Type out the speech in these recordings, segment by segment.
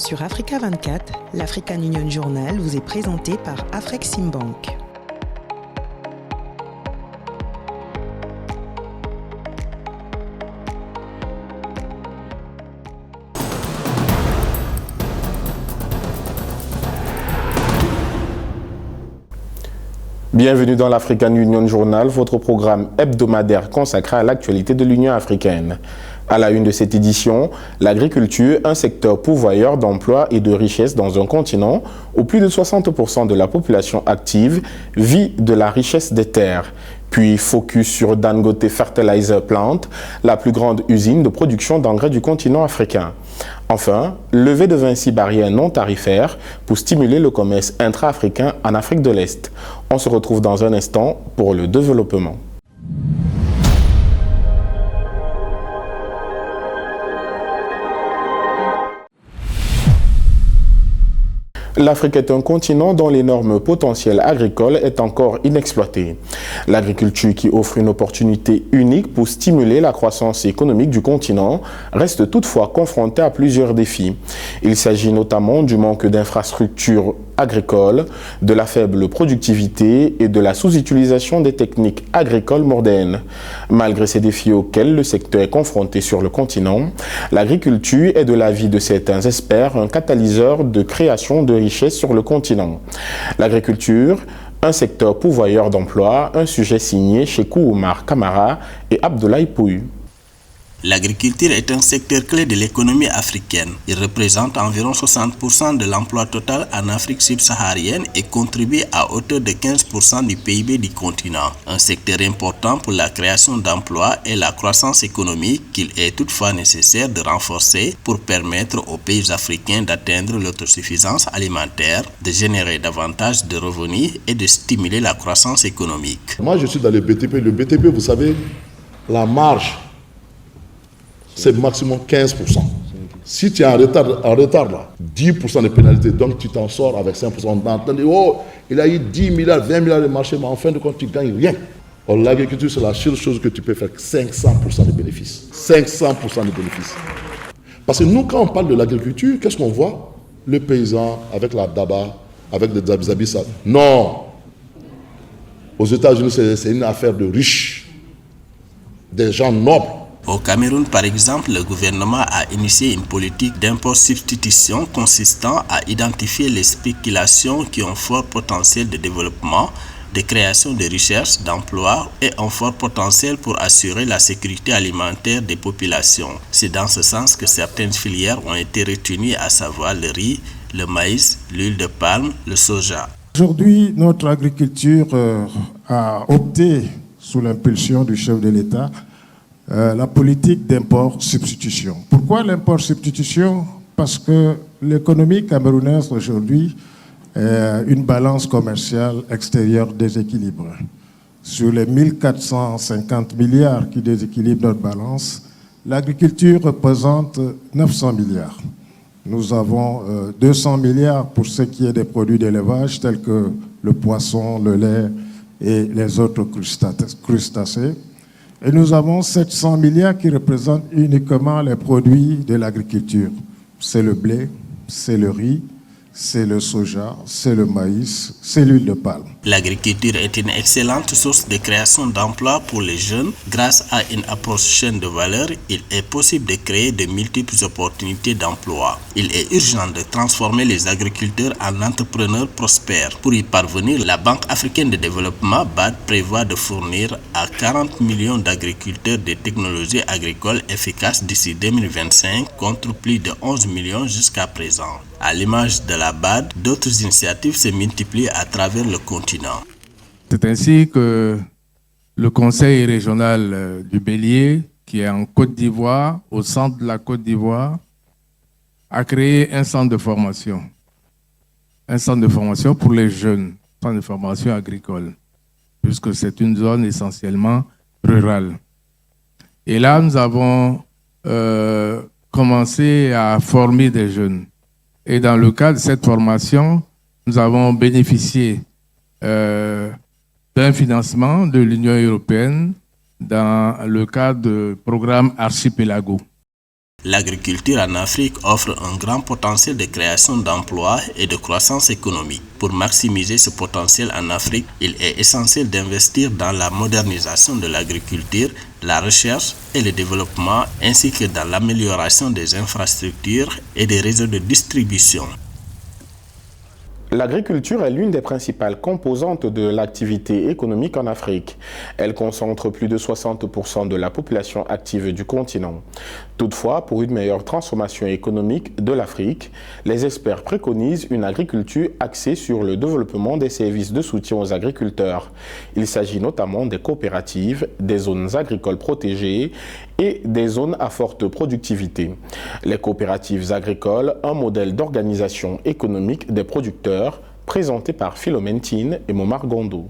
Sur Africa 24, l'African Union Journal vous est présenté par Afreximbank. Bienvenue dans l'African Union Journal, votre programme hebdomadaire consacré à l'actualité de l'Union africaine. À la une de cette édition, l'agriculture, un secteur pourvoyeur d'emplois et de richesses dans un continent où plus de 60% de la population active vit de la richesse des terres. Puis focus sur Dangote Fertilizer Plant, la plus grande usine de production d'engrais du continent africain. Enfin, levée de 26 barrières non tarifaires pour stimuler le commerce intra-africain en Afrique de l'Est. On se retrouve dans un instant pour le développement. L'Afrique est un continent dont l'énorme potentiel agricole est encore inexploité. L'agriculture, qui offre une opportunité unique pour stimuler la croissance économique du continent, reste toutefois confrontée à plusieurs défis. Il s'agit notamment du manque d'infrastructures agricoles, de la faible productivité et de la sous-utilisation des techniques agricoles modernes. Malgré ces défis auxquels le secteur est confronté sur le continent, l'agriculture est de l'avis de certains experts un catalyseur de création de richesses sur le continent. L'agriculture, un secteur pourvoyeur d'emplois, un sujet signé Chekou Oumar Kamara et Abdoulaye Pouy. L'agriculture est un secteur clé de l'économie africaine. Il représente environ 60% de l'emploi total en Afrique subsaharienne et contribue à hauteur de 15% du PIB du continent. Un secteur important pour la création d'emplois et la croissance économique qu'il est toutefois nécessaire de renforcer pour permettre aux pays africains d'atteindre l'autosuffisance alimentaire, de générer davantage de revenus et de stimuler la croissance économique. Moi, je suis dans le BTP. Le BTP, vous savez, la marge, c'est maximum 15%. Si tu es en retard là, 10% de pénalité, donc tu t'en sors avec 5%. On entend dire, oh, il a eu 10 milliards, 20 milliards de marché, mais en fin de compte, tu ne gagnes rien. Or, l'agriculture, c'est la seule chose que tu peux faire, 500% de bénéfices. 500% de bénéfices. Parce que nous, quand on parle de l'agriculture, qu'est-ce qu'on voit? Le paysan avec la daba, avec des habits, ça. Non. Aux États-Unis, c'est une affaire de riches, des gens nobles. Au Cameroun, par exemple, le gouvernement a initié une politique d'import-substitution consistant à identifier les spéculations qui ont fort potentiel de développement, de création de richesses, d'emplois et un fort potentiel pour assurer la sécurité alimentaire des populations. C'est dans ce sens que certaines filières ont été retenues, à savoir le riz, le maïs, l'huile de palme, le soja. Aujourd'hui, notre agriculture a opté, sous l'impulsion du chef de l'État, la politique d'import-substitution. Pourquoi l'import-substitution? Parce que l'économie camerounaise aujourd'hui est une balance commerciale extérieure déséquilibrée. Sur les 1450 milliards qui déséquilibrent notre balance, l'agriculture représente 900 milliards. Nous avons 200 milliards pour ce qui est des produits d'élevage tels que le poisson, le lait et les autres crustacés. Et nous avons 700 milliards qui représentent uniquement les produits de l'agriculture. C'est le blé, c'est le riz, c'est le soja, c'est le maïs, c'est l'huile de palme. L'agriculture est une excellente source de création d'emplois pour les jeunes. Grâce à une approche chaîne de valeur, il est possible de créer de multiples opportunités d'emploi. Il est urgent de transformer les agriculteurs en entrepreneurs prospères. Pour y parvenir, la Banque africaine de développement (BAD) prévoit de fournir à 40 millions d'agriculteurs des technologies agricoles efficaces d'ici 2025 contre plus de 11 millions jusqu'à présent. À l'image de la BAD, d'autres initiatives se multiplient à travers le continent. C'est ainsi que le Conseil régional du Bélier, qui est en Côte d'Ivoire, au centre de la Côte d'Ivoire, a créé un centre de formation. Un centre de formation pour les jeunes, un centre de formation agricole, puisque c'est une zone essentiellement rurale. Et là, nous avons commencé à former des jeunes. Et dans le cadre de cette formation, nous avons bénéficié d'un financement de l'Union européenne dans le cadre du programme Archipelago. L'agriculture en Afrique offre un grand potentiel de création d'emplois et de croissance économique. Pour maximiser ce potentiel en Afrique, il est essentiel d'investir dans la modernisation de l'agriculture, la recherche et le développement, ainsi que dans l'amélioration des infrastructures et des réseaux de distribution. L'agriculture est l'une des principales composantes de l'activité économique en Afrique. Elle concentre plus de 60% de la population active du continent. Toutefois, pour une meilleure transformation économique de l'Afrique, les experts préconisent une agriculture axée sur le développement des services de soutien aux agriculteurs. Il s'agit notamment des coopératives, des zones agricoles protégées et des zones à forte productivité. Les coopératives agricoles, un modèle d'organisation économique des producteurs, présenté par Philomène Tine et Momar Gondo.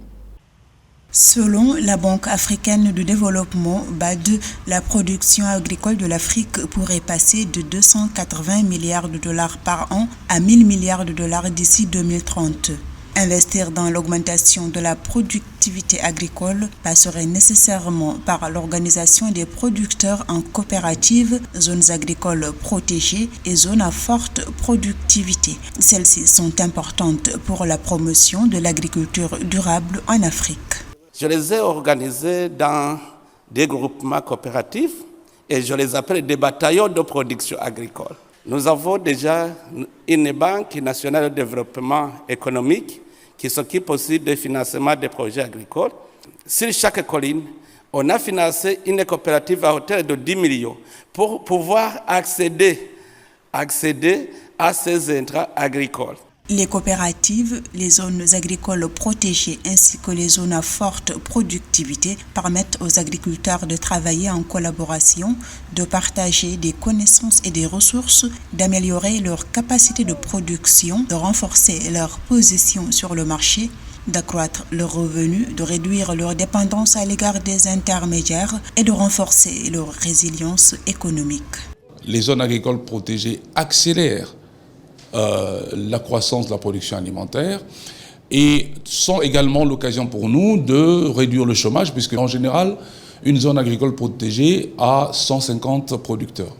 Selon la Banque africaine de développement, BAD, la production agricole de l'Afrique pourrait passer de 280 milliards de dollars par an à 1000 milliards de dollars d'ici 2030. Investir dans l'augmentation de la productivité agricole passerait nécessairement par l'organisation des producteurs en coopératives, zones agricoles protégées et zones à forte productivité. Celles-ci sont importantes pour la promotion de l'agriculture durable en Afrique. Je les ai organisés dans des groupements coopératifs et je les appelle des bataillons de production agricole. Nous avons déjà une banque nationale de développement économique qui s'occupe aussi du financement des projets agricoles. Sur chaque colline, on a financé une coopérative à hauteur de 10 millions pour pouvoir accéder à ces intrants agricoles. Les coopératives, les zones agricoles protégées ainsi que les zones à forte productivité permettent aux agriculteurs de travailler en collaboration, de partager des connaissances et des ressources, d'améliorer leur capacité de production, de renforcer leur position sur le marché, d'accroître leurs revenus, de réduire leur dépendance à l'égard des intermédiaires et de renforcer leur résilience économique. Les zones agricoles protégées accélèrent la croissance de la production alimentaire et sont également l'occasion pour nous de réduire le chômage, puisque en général, une zone agricole protégée a 150 producteurs.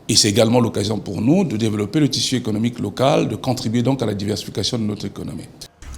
Et c'est également l'occasion pour nous de développer le tissu économique local, de contribuer donc à la diversification de notre économie.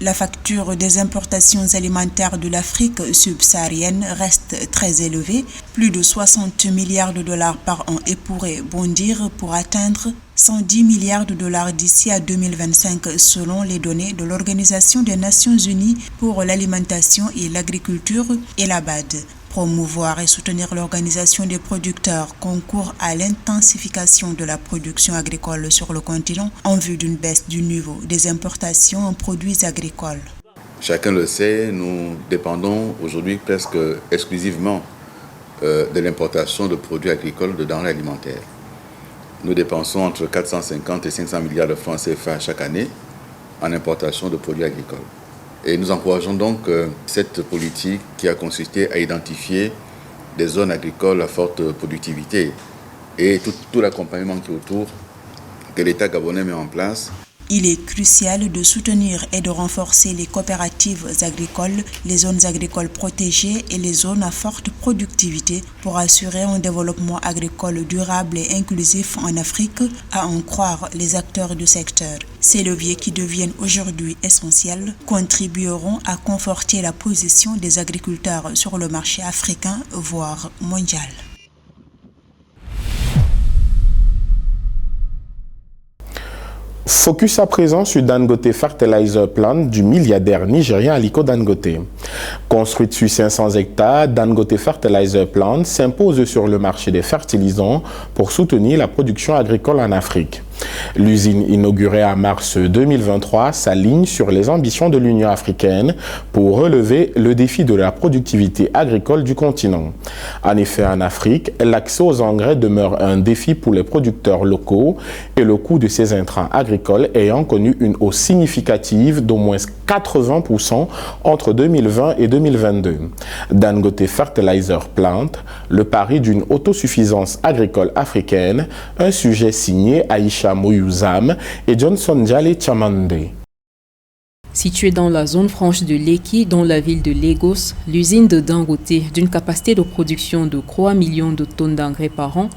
La facture des importations alimentaires de l'Afrique subsaharienne reste très élevée, plus de 60 milliards de dollars par an, et pourrait bondir pour atteindre 110 milliards de dollars d'ici à 2025 selon les données de l'Organisation des Nations Unies pour l'alimentation et l'agriculture et la BAD. Promouvoir et soutenir l'organisation des producteurs concourt à l'intensification de la production agricole sur le continent en vue d'une baisse du niveau des importations en produits agricoles. Chacun le sait, nous dépendons aujourd'hui presque exclusivement de l'importation de produits agricoles de denrées alimentaires. Nous dépensons entre 450 et 500 milliards de francs CFA chaque année en importation de produits agricoles. Et nous encourageons donc cette politique qui a consisté à identifier des zones agricoles à forte productivité et tout l'accompagnement qui est autour que l'État gabonais met en place. Il est crucial de soutenir et de renforcer les coopératives agricoles, les zones agricoles protégées et les zones à forte productivité pour assurer un développement agricole durable et inclusif en Afrique, à en croire les acteurs du secteur. Ces leviers qui deviennent aujourd'hui essentiels contribueront à conforter la position des agriculteurs sur le marché africain, voire mondial. Focus à présent sur Dangote Fertilizer Plant du milliardaire nigérien Aliko Dangote. Construite sur 500 hectares, Dangote Fertilizer Plant s'impose sur le marché des fertilisants pour soutenir la production agricole en Afrique. L'usine inaugurée en mars 2023 s'aligne sur les ambitions de l'Union africaine pour relever le défi de la productivité agricole du continent. En effet, en Afrique, l'accès aux engrais demeure un défi pour les producteurs locaux et le coût de ces intrants agricoles ayant connu une hausse significative d'au moins 80% entre 2020 et 2022. Dangote Fertilizer Plant, le pari d'une autosuffisance agricole africaine, un sujet signé Aïcha Moyouzam et Johnson Jale Chamande. Située dans la zone franche de Lekki, dans la ville de Lagos, l'usine de Dangote, d'une capacité de production de 3 millions de tonnes d'engrais par an,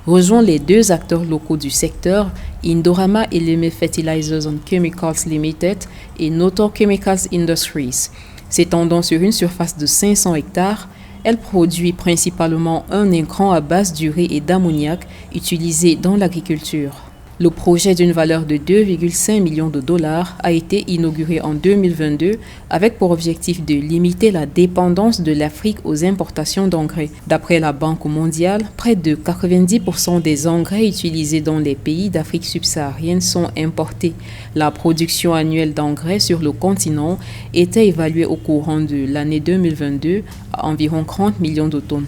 rejoint les deux acteurs locaux du secteur, Indorama Eleme Fertilizers and Chemicals Limited et Notor Chemicals Industries. S'étendant sur une surface de 500 hectares, elle produit principalement un intrant à base d'urée et d'ammoniac utilisé dans l'agriculture. Le projet d'une valeur de 2,5 millions de dollars a été inauguré en 2022 avec pour objectif de limiter la dépendance de l'Afrique aux importations d'engrais. D'après la Banque mondiale, près de 90% des engrais utilisés dans les pays d'Afrique subsaharienne sont importés. La production annuelle d'engrais sur le continent était évaluée au courant de l'année 2022 à environ 30 millions de tonnes.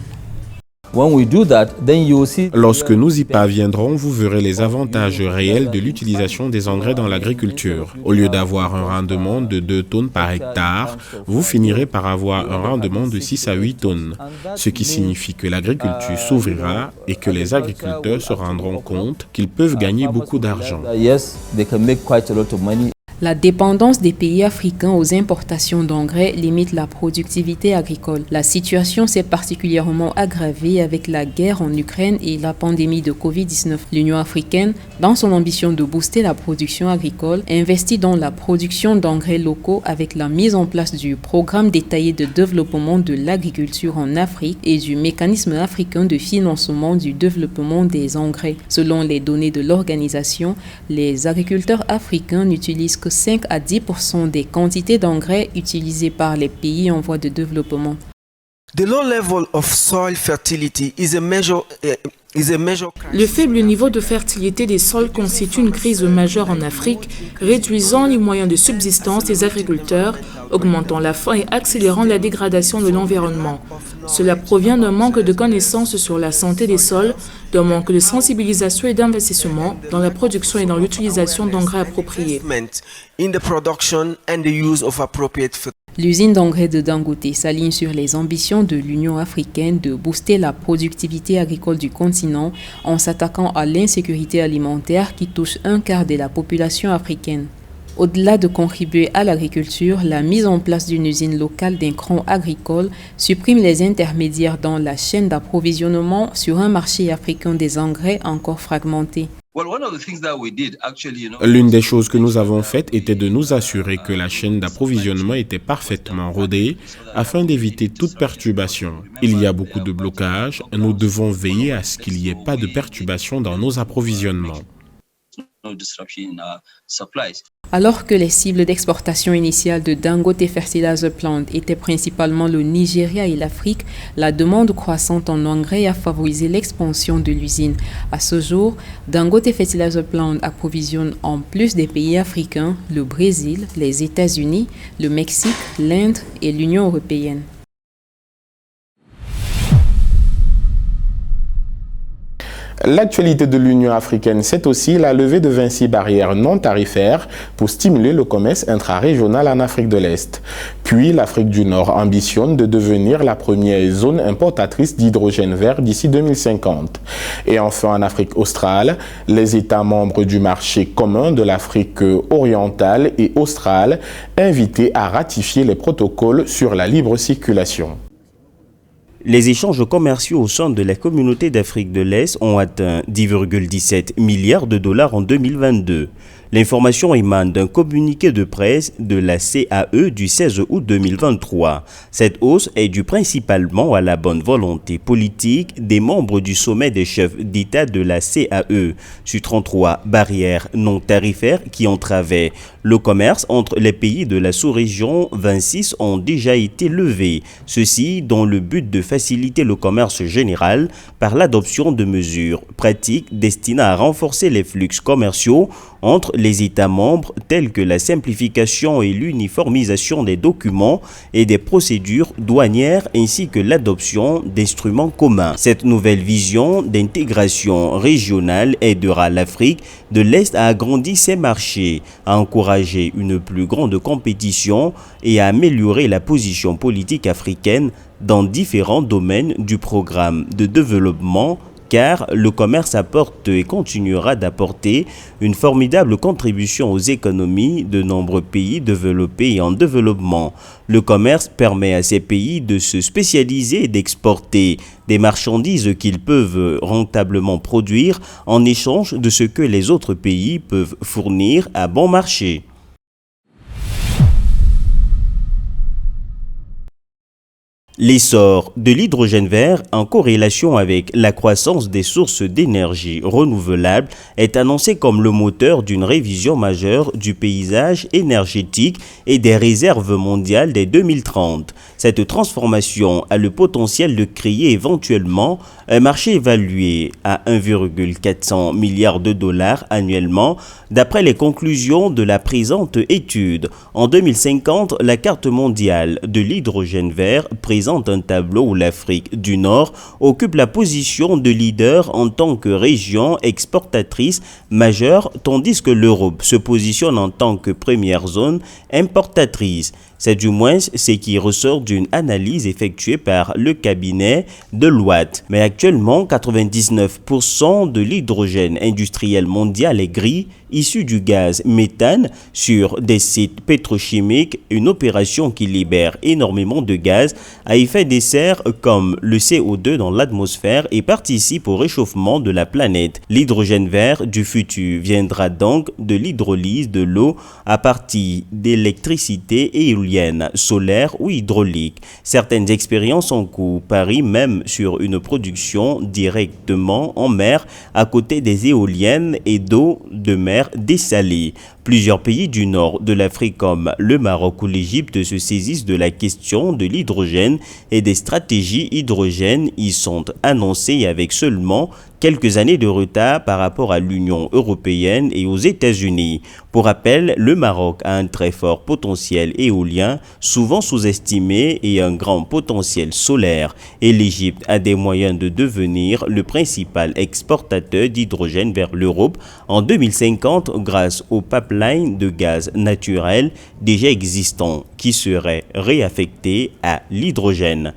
Lorsque nous y parviendrons, vous verrez les avantages réels de l'utilisation des engrais dans l'agriculture. Au lieu d'avoir un rendement de 2 tonnes par hectare, vous finirez par avoir un rendement de 6 à 8 tonnes, ce qui signifie que l'agriculture s'ouvrira et que les agriculteurs se rendront compte qu'ils peuvent gagner beaucoup d'argent. La dépendance des pays africains aux importations d'engrais limite la productivité agricole. La situation s'est particulièrement aggravée avec la guerre en Ukraine et la pandémie de Covid-19. L'Union africaine, dans son ambition de booster la production agricole, investit dans la production d'engrais locaux avec la mise en place du programme détaillé de développement de l'agriculture en Afrique et du mécanisme africain de financement du développement des engrais. Selon les données de l'organisation, les agriculteurs africains n'utilisent que 5 à 10% des quantités d'engrais utilisées par les pays en voie de développement. Le faible niveau de fertilité des sols constitue une crise majeure en Afrique, réduisant les moyens de subsistance des agriculteurs, augmentant la faim et accélérant la dégradation de l'environnement. Cela provient d'un manque de connaissances sur la santé des sols, d'un manque de sensibilisation et d'investissement dans la production et dans l'utilisation d'engrais appropriés. L'usine d'engrais de Dangote s'aligne sur les ambitions de l'Union africaine de booster la productivité agricole du continent en s'attaquant à l'insécurité alimentaire qui touche un quart de la population africaine. Au-delà de contribuer à l'agriculture, la mise en place d'une usine locale d'intrants agricoles supprime les intermédiaires dans la chaîne d'approvisionnement sur un marché africain des engrais encore fragmenté. L'une des choses que nous avons faites était de nous assurer que la chaîne d'approvisionnement était parfaitement rodée afin d'éviter toute perturbation. Il y a beaucoup de blocages, nous devons veiller à ce qu'il n'y ait pas de perturbation dans nos approvisionnements. Alors que les cibles d'exportation initiales de Dangote Fertilizer Plant étaient principalement le Nigeria et l'Afrique, la demande croissante en engrais a favorisé l'expansion de l'usine. À ce jour, Dangote Fertilizer Plant approvisionne en plus des pays africains, le Brésil, les États-Unis, le Mexique, l'Inde et l'Union européenne. L'actualité de l'Union africaine, c'est aussi la levée de 26 barrières non tarifaires pour stimuler le commerce intra-régional en Afrique de l'Est. Puis l'Afrique du Nord ambitionne de devenir la première zone importatrice d'hydrogène vert d'ici 2050. Et enfin en Afrique australe, les États membres du marché commun de l'Afrique orientale et australe invités à ratifier les protocoles sur la libre circulation. Les échanges commerciaux au sein de la communauté d'Afrique de l'Est ont atteint 10,17 milliards de dollars en 2022. L'information émane d'un communiqué de presse de la CAE du 16 août 2023. Cette hausse est due principalement à la bonne volonté politique des membres du sommet des chefs d'État de la CAE sur 33 barrières non tarifaires qui entravaient le commerce entre les pays de la sous-région. 26 ont déjà été levées, ceci dans le but de faciliter le commerce général par l'adoption de mesures pratiques destinées à renforcer les flux commerciaux entre les États membres tels que la simplification et l'uniformisation des documents et des procédures douanières ainsi que l'adoption d'instruments communs. Cette nouvelle vision d'intégration régionale aidera l'Afrique de l'Est à agrandir ses marchés, à encourager une plus grande compétition et à améliorer la position politique africaine dans différents domaines du programme de développement car le commerce apporte et continuera d'apporter une formidable contribution aux économies de nombreux pays développés et en développement. Le commerce permet à ces pays de se spécialiser et d'exporter des marchandises qu'ils peuvent rentablement produire en échange de ce que les autres pays peuvent fournir à bon marché. L'essor de l'hydrogène vert en corrélation avec la croissance des sources d'énergie renouvelables est annoncé comme le moteur d'une révision majeure du paysage énergétique et des réserves mondiales dès 2030. Cette transformation a le potentiel de créer éventuellement un marché évalué à 1,400 milliards de dollars annuellement d'après les conclusions de la présente étude. En 2050, la carte mondiale de l'hydrogène vert présente un tableau où l'Afrique du Nord occupe la position de leader en tant que région exportatrice majeure, tandis que l'Europe se positionne en tant que première zone importatrice. C'est du moins ce qui ressort d'une analyse effectuée par le cabinet Deloitte. Mais actuellement, 99% de l'hydrogène industriel mondial est gris, issu du gaz méthane sur des sites pétrochimiques, une opération qui libère énormément de gaz à effet de serre comme le CO2 dans l'atmosphère et participe au réchauffement de la planète. L'hydrogène vert du futur viendra donc de l'hydrolyse de l'eau à partir d'électricité éolienne, solaire ou hydraulique. Certaines expériences en cours parient même sur une production directement en mer à côté des éoliennes et d'eau de mer dessalée. Plusieurs pays du nord de l'Afrique comme le Maroc ou l'Égypte se saisissent de la question de l'hydrogène et des stratégies hydrogène y sont annoncées avec seulement quelques années de retard par rapport à l'Union européenne et aux États-Unis. Pour rappel, le Maroc a un très fort potentiel éolien, souvent sous-estimé, et un grand potentiel solaire. Et l'Égypte a des moyens de devenir le principal exportateur d'hydrogène vers l'Europe en 2050 grâce au pipeline de gaz naturel déjà existant qui serait réaffecté à l'hydrogène.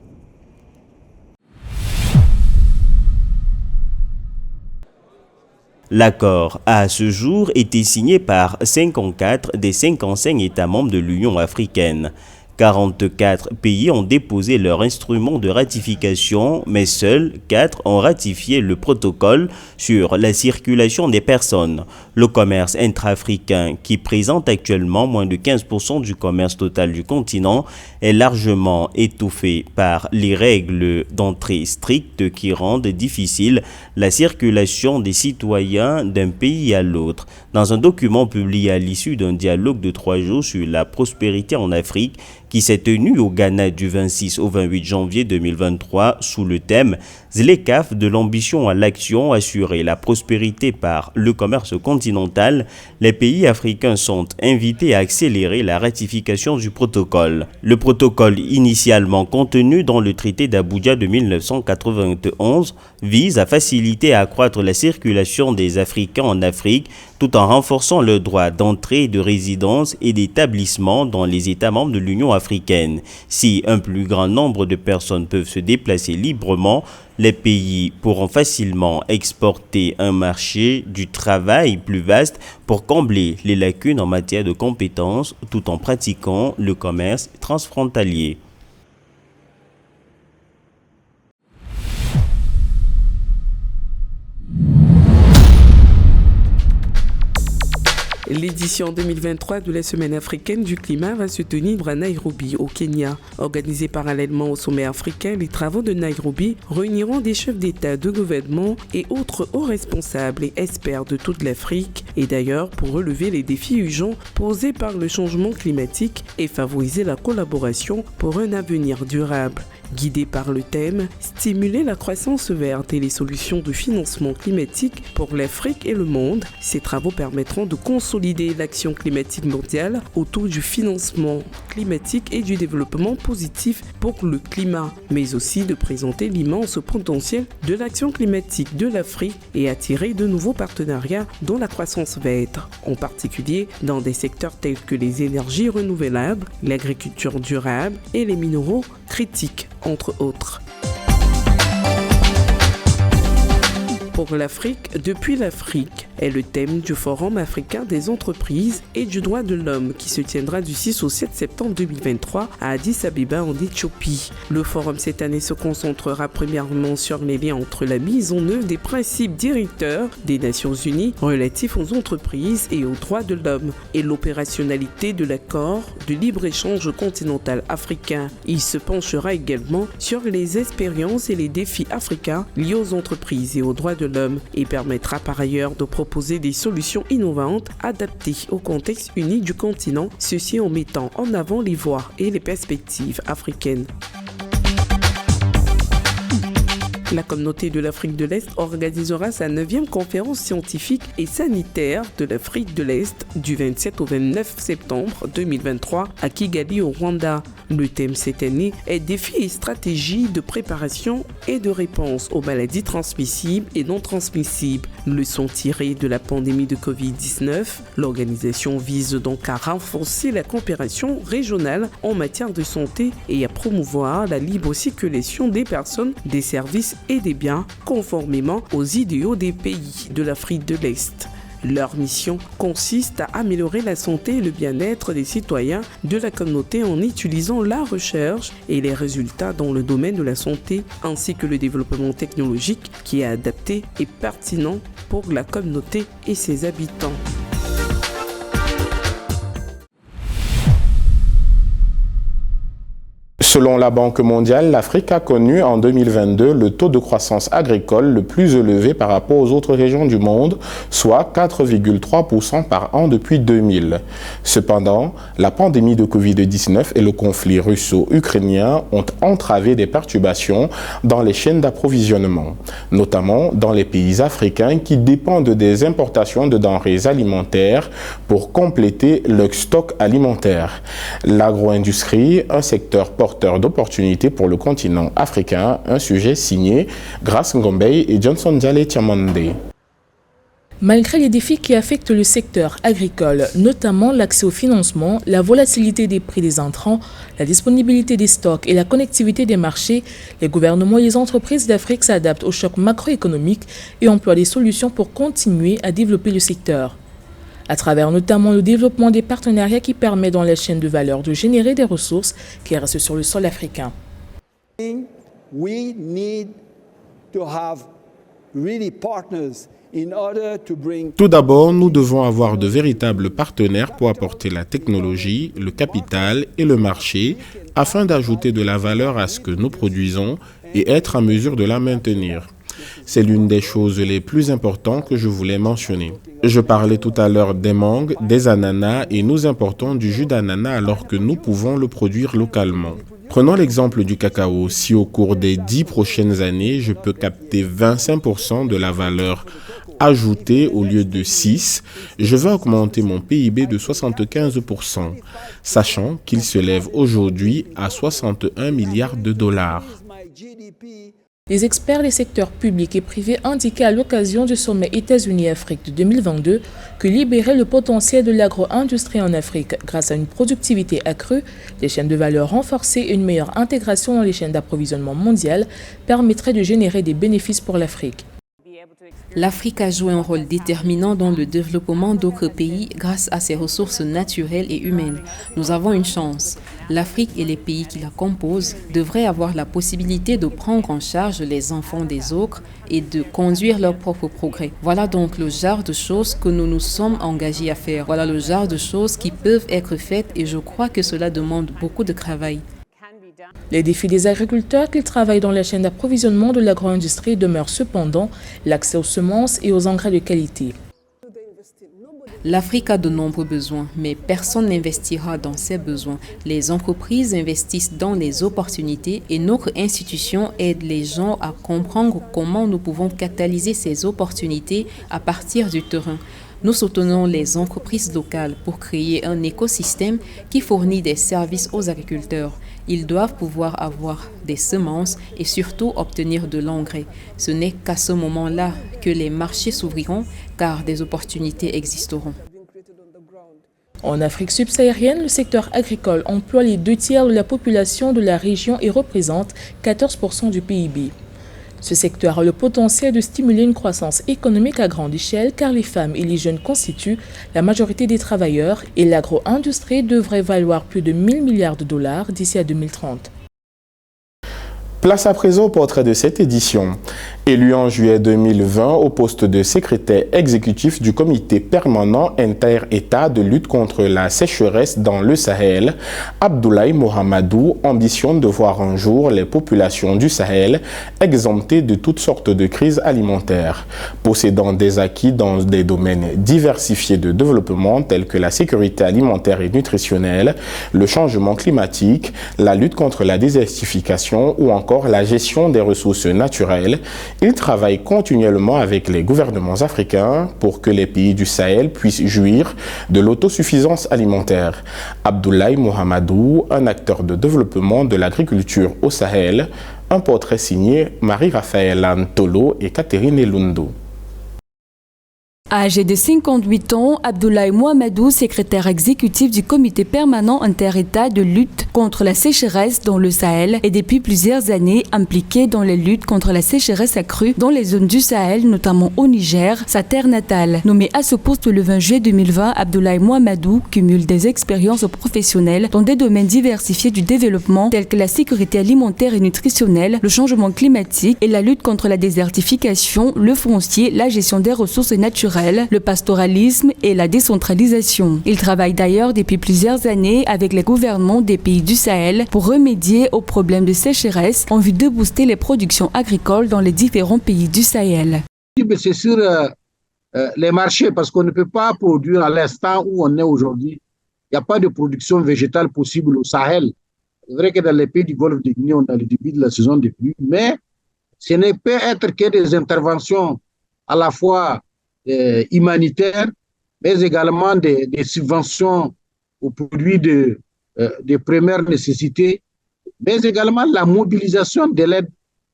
L'accord a à ce jour été signé par 54 des 55 États membres de l'Union africaine. 44 pays ont déposé leur instrument de ratification, mais seuls 4 ont ratifié le protocole sur la circulation des personnes. Le commerce intra-africain, qui présente actuellement moins de 15% du commerce total du continent, est largement étouffé par les règles d'entrée strictes qui rendent difficile la circulation des citoyens d'un pays à l'autre. Dans un document publié à l'issue d'un dialogue de 3 jours sur la prospérité en Afrique, qui s'est tenu au Ghana du 26 au 28 janvier 2023 sous le thème « ZLECAf de l'ambition à l'action, assurer la prospérité par le commerce continental », les pays africains sont invités à accélérer la ratification du protocole. Le protocole initialement contenu dans le traité d'Abuja de 1991 vise à faciliter et à accroître la circulation des Africains en Afrique tout en renforçant le droit d'entrée, de résidence et d'établissement dans les États membres de l'Union africaine. Si un plus grand nombre de personnes peuvent se déplacer librement, les pays pourront facilement exporter un marché du travail plus vaste pour combler les lacunes en matière de compétences tout en pratiquant le commerce transfrontalier. L'édition 2023 de la Semaine africaine du climat va se tenir à Nairobi, au Kenya. Organisée parallèlement au sommet africain, les travaux de Nairobi réuniront des chefs d'État, de gouvernement et autres hauts responsables et experts de toute l'Afrique. Et d'ailleurs, pour relever les défis urgents posés par le changement climatique et favoriser la collaboration pour un avenir durable. Guidés par le thème « Stimuler la croissance verte et les solutions de financement climatique pour l'Afrique et le monde », ces travaux permettront de consolider l'action climatique mondiale autour du financement climatique et du développement positif pour le climat, mais aussi de présenter l'immense potentiel de l'action climatique de l'Afrique et attirer de nouveaux partenariats dont la croissance verte, en particulier dans des secteurs tels que les énergies renouvelables, l'agriculture durable et les minéraux critiques, entre autres. pour l'Afrique depuis l'Afrique est le thème du Forum africain des entreprises et du droit de l'homme qui se tiendra du 6 au 7 septembre 2023 à Addis Abeba en Éthiopie. Le forum cette année se concentrera premièrement sur les liens entre la mise en œuvre des principes directeurs des Nations Unies relatifs aux entreprises et aux droits de l'homme et l'opérationnalité de l'accord de libre-échange continental africain. Il se penchera également sur les expériences et les défis africains liés aux entreprises et aux droits de l'homme et permettra par ailleurs de proposer des solutions innovantes adaptées au contexte unique du continent, ceci en mettant en avant les voies et les perspectives africaines. La communauté de l'Afrique de l'Est organisera sa 9e conférence scientifique et sanitaire de l'Afrique de l'Est du 27 au 29 septembre 2023 à Kigali au Rwanda. Le thème cette année est défis et stratégies de préparation et de réponse aux maladies transmissibles et non transmissibles. Leçons tirées de la pandémie de Covid-19, l'organisation vise donc à renforcer la coopération régionale en matière de santé et à promouvoir la libre circulation des personnes, des services et des biens conformément aux idéaux des pays de l'Afrique de l'Est. Leur mission consiste à améliorer la santé et le bien-être des citoyens de la communauté en utilisant la recherche et les résultats dans le domaine de la santé ainsi que le développement technologique qui est adapté et pertinent pour la communauté et ses habitants. Selon la Banque mondiale, l'Afrique a connu en 2022 le taux de croissance agricole le plus élevé par rapport aux autres régions du monde, soit 4,3% par an depuis 2000. Cependant, la pandémie de Covid-19 et le conflit russo-ukrainien ont entravé des perturbations dans les chaînes d'approvisionnement, notamment dans les pays africains qui dépendent des importations de denrées alimentaires pour compléter leur stock alimentaire. L'agro-industrie, un secteur porteur d'opportunités pour le continent africain, un sujet signé Grace Ngombei et Johnson Djale Tiamande. Malgré les défis qui affectent le secteur agricole, notamment l'accès au financement, la volatilité des prix des intrants, la disponibilité des stocks et la connectivité des marchés, les gouvernements et les entreprises d'Afrique s'adaptent aux chocs macroéconomiques et emploient des solutions pour continuer à développer le secteur. À travers notamment le développement des partenariats qui permettent dans la chaîne de valeur de générer des ressources qui restent sur le sol africain. Tout d'abord, nous devons avoir de véritables partenaires pour apporter la technologie, le capital et le marché afin d'ajouter de la valeur à ce que nous produisons et être en mesure de la maintenir. C'est l'une des choses les plus importantes que je voulais mentionner. Je parlais tout à l'heure des mangues, des ananas et nous importons du jus d'ananas alors que nous pouvons le produire localement. Prenons l'exemple du cacao. Si au cours des 10 prochaines années, je peux capter 25% de la valeur ajoutée au lieu de 6, je vais augmenter mon PIB de 75%, sachant qu'il se lève aujourd'hui à 61 milliards de dollars. Les experts des secteurs publics et privés indiquaient à l'occasion du sommet États-Unis-Afrique de 2022 que libérer le potentiel de l'agro-industrie en Afrique grâce à une productivité accrue, des chaînes de valeur renforcées et une meilleure intégration dans les chaînes d'approvisionnement mondiales permettrait de générer des bénéfices pour l'Afrique. L'Afrique a joué un rôle déterminant dans le développement d'autres pays grâce à ses ressources naturelles et humaines. Nous avons une chance. L'Afrique et les pays qui la composent devraient avoir la possibilité de prendre en charge les enfants des autres et de conduire leur propre progrès. Voilà donc le genre de choses que nous nous sommes engagés à faire. Voilà le genre de choses qui peuvent être faites et je crois que cela demande beaucoup de travail. Les défis des agriculteurs qui travaillent dans la chaîne d'approvisionnement de l'agro-industrie demeurent cependant l'accès aux semences et aux engrais de qualité. L'Afrique a de nombreux besoins, mais personne n'investira dans ces besoins. Les entreprises investissent dans les opportunités et notre institution aide les gens à comprendre comment nous pouvons catalyser ces opportunités à partir du terrain. Nous soutenons les entreprises locales pour créer un écosystème qui fournit des services aux agriculteurs. Ils doivent pouvoir avoir des semences et surtout obtenir de l'engrais. Ce n'est qu'à ce moment-là que les marchés s'ouvriront car des opportunités existeront. En Afrique subsaharienne, le secteur agricole emploie les 2 tiers de la population de la région et représente 14% du PIB. Ce secteur a le potentiel de stimuler une croissance économique à grande échelle car les femmes et les jeunes constituent la majorité des travailleurs et l'agro-industrie devrait valoir plus de 1 000 milliards de dollars d'ici à 2030. Place à présent au portrait de cette édition. Élu en juillet 2020 au poste de secrétaire exécutif du comité permanent inter-État de lutte contre la sécheresse dans le Sahel, Abdoulaye Mohamedou ambitionne de voir un jour les populations du Sahel exemptées de toutes sortes de crises alimentaires. Possédant des acquis dans des domaines diversifiés de développement tels que la sécurité alimentaire et nutritionnelle, le changement climatique, la lutte contre la désertification ou encore la gestion des ressources naturelles, il travaille continuellement avec les gouvernements africains pour que les pays du Sahel puissent jouir de l'autosuffisance alimentaire. Abdoulaye Mohamedou, un acteur de développement de l'agriculture au Sahel, un portrait signé Marie-Raphaël Antolo et Catherine Elundo. Âgé de 58 ans, Abdoulaye Mohamedou, secrétaire exécutif du comité permanent inter-État de lutte contre la sécheresse dans le Sahel, est depuis plusieurs années impliqué dans les luttes contre la sécheresse accrue dans les zones du Sahel, notamment au Niger, sa terre natale. Nommé à ce poste le 20 juillet 2020, Abdoulaye Mohamedou cumule des expériences professionnelles dans des domaines diversifiés du développement tels que la sécurité alimentaire et nutritionnelle, le changement climatique et la lutte contre la désertification, le foncier, la gestion des ressources naturelles, le pastoralisme et la décentralisation. Il travaille d'ailleurs depuis plusieurs années avec les gouvernements des pays du Sahel pour remédier aux problèmes de sécheresse en vue de booster les productions agricoles dans les différents pays du Sahel. C'est sur les marchés parce qu'on ne peut pas produire à l'instant où on est aujourd'hui. Il n'y a pas de production végétale possible au Sahel. C'est vrai que dans les pays du Golfe de Guinée, on a le début de la saison des pluies, mais ce ne peut être que des interventions à la fois humanitaires, mais également des subventions aux produits de première nécessité, mais également la mobilisation de l'aide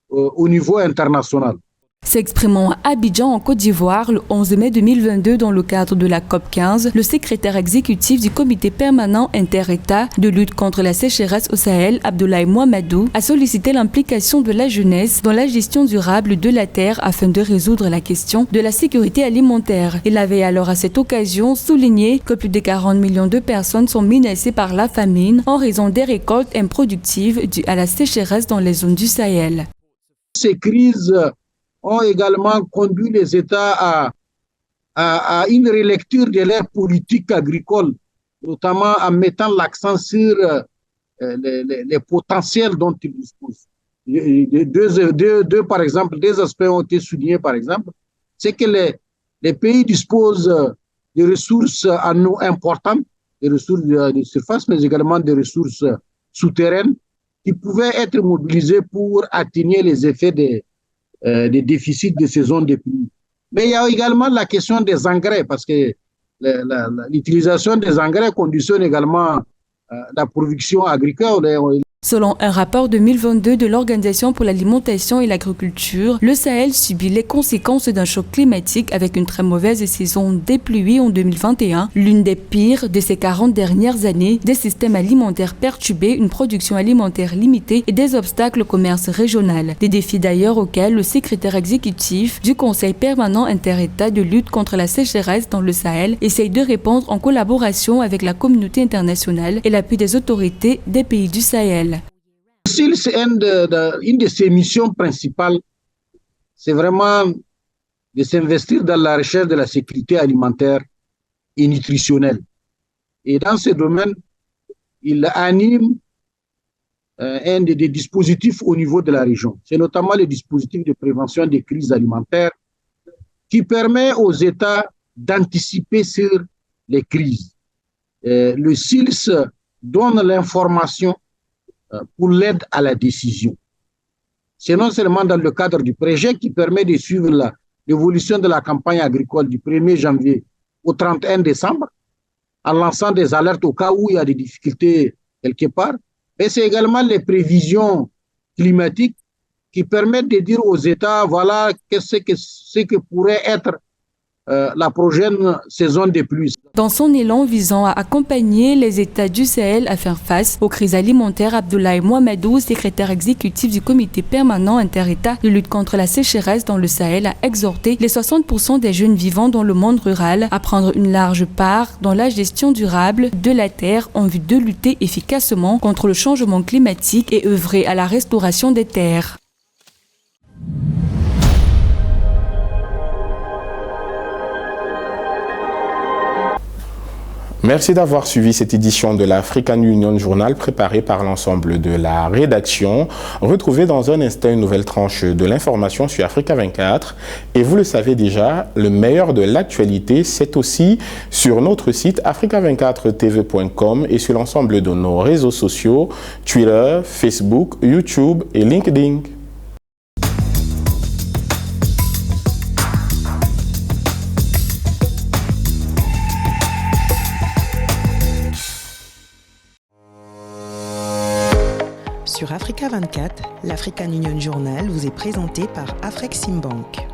au niveau international. S'exprimant à Abidjan en Côte d'Ivoire le 11 mai 2022 dans le cadre de la COP15, le secrétaire exécutif du comité permanent inter-État de lutte contre la sécheresse au Sahel, Abdoulaye Mohamedou, a sollicité l'implication de la jeunesse dans la gestion durable de la terre afin de résoudre la question de la sécurité alimentaire. Il avait alors à cette occasion souligné que plus de 40 millions de personnes sont menacées par la famine en raison des récoltes improductives dues à la sécheresse dans les zones du Sahel. Ces crises ont également conduit les États à une relecture de leur politique agricole, notamment en mettant l'accent sur les potentiels dont ils disposent. Par exemple, deux aspects ont été soulignés, par exemple, c'est que les pays disposent de ressources en eau importantes, des ressources de surface, mais également des ressources souterraines qui pouvaient être mobilisées pour atténuer les effets des déficits de saison des pluies. Mais il y a également la question des engrais, parce que l'utilisation des engrais conditionne également la production agricole. Selon un rapport 2022 de l'Organisation pour l'alimentation et l'agriculture, le Sahel subit les conséquences d'un choc climatique avec une très mauvaise saison des pluies en 2021, l'une des pires de ces 40 dernières années, des systèmes alimentaires perturbés, une production alimentaire limitée et des obstacles au commerce régional. Des défis d'ailleurs auxquels le secrétaire exécutif du Conseil permanent inter-État de lutte contre la sécheresse dans le Sahel essaye de répondre en collaboration avec la communauté internationale et l'appui des autorités des pays du Sahel. C'est une de ses missions principales, c'est vraiment de s'investir dans la recherche de la sécurité alimentaire et nutritionnelle. Et dans ce domaine, il anime un des dispositifs au niveau de la région. C'est notamment le dispositif de prévention des crises alimentaires qui permet aux États d'anticiper sur les crises. Le SILS donne l'information pour l'aide à la décision. C'est non seulement dans le cadre du projet qui permet de suivre l'évolution de la campagne agricole du 1er janvier au 31 décembre, en lançant des alertes au cas où il y a des difficultés quelque part, mais c'est également les prévisions climatiques qui permettent de dire aux États, voilà ce que pourrait être la prochaine saison des pluies. Dans son élan visant à accompagner les États du Sahel à faire face aux crises alimentaires, Abdoulaye Mohamedou, secrétaire exécutif du comité permanent inter-État de lutte contre la sécheresse dans le Sahel, a exhorté les 60% des jeunes vivant dans le monde rural à prendre une large part dans la gestion durable de la terre en vue de lutter efficacement contre le changement climatique et œuvrer à la restauration des terres. Merci d'avoir suivi cette édition de l'African Union Journal préparée par l'ensemble de la rédaction. Retrouvez dans un instant une nouvelle tranche de l'information sur Africa 24. Et vous le savez déjà, le meilleur de l'actualité, c'est aussi sur notre site africa24tv.com et sur l'ensemble de nos réseaux sociaux, Twitter, Facebook, YouTube et LinkedIn. Sur Africa 24, l'African Union Journal vous est présenté par Afreximbank.